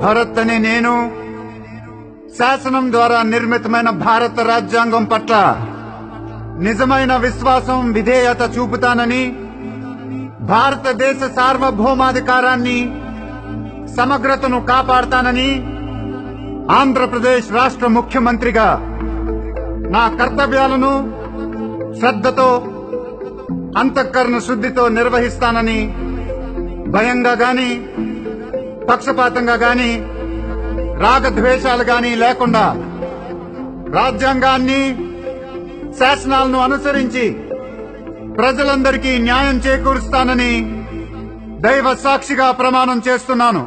భరత్ అనే నేను శాసనం ద్వారా నిర్మితమైన భారత రాజ్యాంగం పట్ల నిజమైన విశ్వాసం విధేయత చూపుతానని, భారతదేశ సార్వభౌమాధికారాన్ని సమగ్రతను కాపాడతానని ఆంధ్రప్రదేశ్ రాష్ట్ర ముఖ్యమంత్రిగా నా కర్తవ్యాలను శ్రద్ధతో అంతఃకరణ శుద్ధితో నిర్వహిస్తానని భయంగా గాని పక్షపాతంగా గాని రాగద్వేషాలు గాని లేకుండా రాజ్యాంగాన్ని శాసనాలను అనుసరించి ప్రజలందరికీ న్యాయం చేకూరుస్తానని దైవ సాక్షిగా ప్రమాణం చేస్తున్నాను.